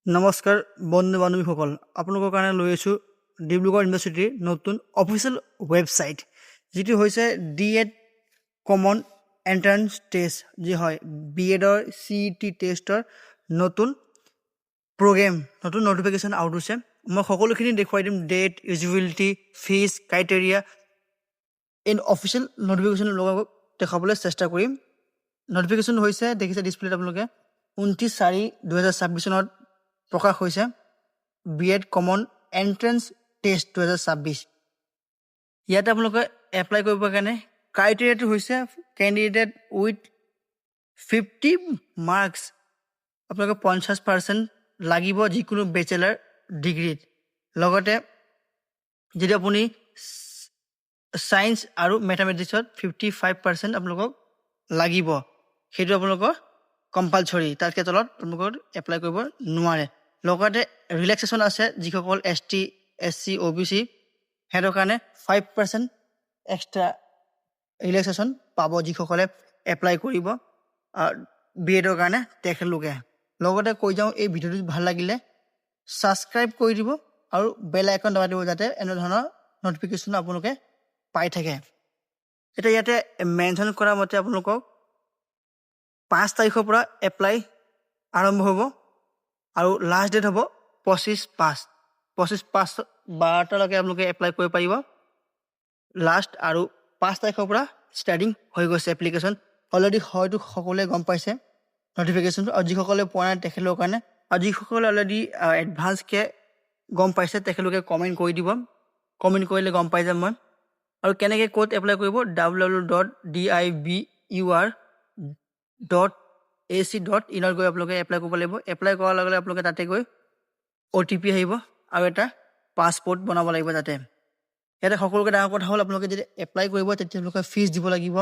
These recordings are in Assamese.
নমস্কাৰ বন্ধু বান্ধৱীসকল, আপোনালোকৰ কাৰণে লৈ আছোঁ ডিব্ৰুগড় ইউনিভাৰ্চিটিৰ নতুন অফিচিয়েল ৱেবছাইট, যিটো হৈছে DED কমন এণ্ট্ৰেন্স টেষ্ট, যি হয় BEDৰ CET টেষ্টৰ নতুন প্ৰগ্ৰেম, নতুন নটিফিকেশ্যন আউট হৈছে। মই সকলোখিনি দেখুৱাই দিম, date, eligibility, fees, criteria, in official notification লগত দেখাবলৈ চেষ্টা কৰিম। নটিফিকেশ্যন হৈছে, দেখিছে ডিছপ্লেত আপোনালোকে, 29/4/2026 চনত প্ৰকাশ হৈছে BED কমন এণ্ট্ৰেন্স টেষ্ট 2026। ইয়াতে আপোনালোকে এপ্লাই কৰিবৰ কাৰণে ক্ৰাইটেৰিয়াটো হৈছে কেণ্ডিডেট উইথ 50 মাৰ্কছ, আপোনালোকে 50% লাগিব যিকোনো বেচেলাৰ ডিগ্ৰীত। লগতে যদি আপুনি ছায়েন্স আৰু মেথামেটিক্সত 55% আপোনালোকক লাগিব, সেইটো আপোনালোকৰ কম্পালচৰি, তাতকৈ তলত আপোনালোকৰ এপ্লাই কৰিব নোৱাৰে। লগতে ৰিলেক্সেশ্যন আছে, যিসকল ST SC OBC সিহঁতৰ কাৰণে 5% এক্সট্ৰা ৰিলেক্সেশ্যন পাব, যিসকলে এপ্লাই কৰিব BEDৰ কাৰণে তেখেতলোকে। লগতে কৈ যাওঁ, এই ভিডিঅ'টো ভাল লাগিলে ছাবস্ক্ৰাইব কৰি দিব আৰু বেল আইকন দবাই দিব, যাতে এনেধৰণৰ নটিফিকেশ্যন আপোনালোকে পাই থাকে। এতিয়া ইয়াতে মেনশ্যন কৰা মতে আপোনালোকক 5 তাৰিখৰ পৰা এপ্লাই আৰম্ভ হ'ব আৰু লাষ্ট ডেট হ'ব 25/5/12লৈকে আপোনালোকে এপ্লাই কৰিব পাৰিব লাষ্ট। আৰু 5 তাৰিখৰ পৰা ষ্টাৰ্টিং হৈ গৈছে এপ্লিকেশ্যন। অলৰেডি হয়তো সকলোৱে গম পাইছে নটিফিকেশ্যনটো, আৰু যিসকলে পোৱা নাই তেখেতলোকৰ কাৰণে, আৰু যিসকলে অলৰেডি এডভান্সকৈ গম পাইছে তেখেতলোকে কমেণ্ট কৰি দিব, কমেণ্ট কৰিলে গম পাই যাম মই। আৰু কেনেকৈ ক'ত এপ্লাই কৰিব, www.dibur.ac.in গৈ আপোনালোকে এপ্লাই কৰিব লাগিব। এপ্লাই কৰাৰ লগে লগে আপোনালোকে তাতে গৈ OTP আহিব আৰু এটা পাছপৰ্ট বনাব লাগিব তাতে। ইয়াতে সকলোকে ডাঙৰ কথা হ'ল, আপোনালোকে যদি এপ্লাই কৰিব তেতিয়া আপোনালোকে ফিজ দিব লাগিব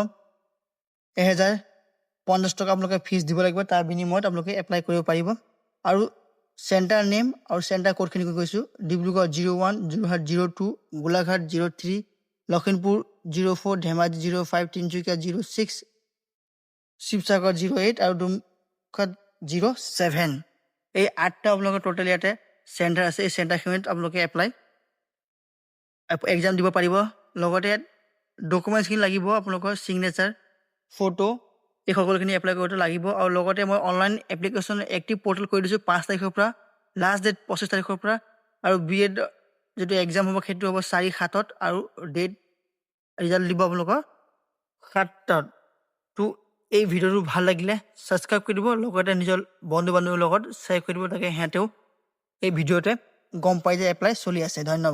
1050 টকা আপোনালোকে ফিজ দিব লাগিব। তাৰ বিনিময়ত আপোনালোকে এপ্লাই কৰিব পাৰিব। আৰু চেণ্টাৰ নেম আৰু চেণ্টাৰ ক'ডখিনি কৈ গৈছোঁ, ডিব্ৰুগড় 01, যোৰহাট 02, গোলাঘাট 03, লখিমপুৰ 04, ধেমাজি 05, তিনিচুকীয়া 06, শিৱসাগৰ 08 আৰু ডুমকাত 07। এই 8টা আপোনালোকৰ টোটেল ইয়াতে চেণ্টাৰ আছে। এই চেণ্টাৰখিনিত আপোনালোকে এক্সাম দিব পাৰিব। লগতে ইয়াত ডকুমেণ্টছখিনি লাগিব, আপোনালোকৰ ছিগনেচাৰ, ফটো, এই সকলোখিনি এপ্লাই কৰোঁতে লাগিব। আৰু লগতে মই অনলাইন এপ্লিকেশ্যন এক্টিভ পৰ্টেল কৰি দিছোঁ 5 তাৰিখৰ পৰা, লাষ্ট ডেট 25 তাৰিখৰ পৰা। আৰু BED যিটো এক্সাম হ'ব সেইটো হ'ব 4/7 আৰু ডেট ৰিজাল্ট দিব আপোনালোকৰ 7। তো এই ভিডিঅ'টো ভাল লাগিলে ছাবস্ক্ৰাইব কৰি দিব, লগতে নিজৰ বন্ধু বান্ধৱীৰ লগত শ্বেয়াৰ কৰি দিব, তাকে সিহঁতেও এই ভিডিঅ'তে গম পাই যে এপ্লাই চলি আছে। ধন্যবাদ।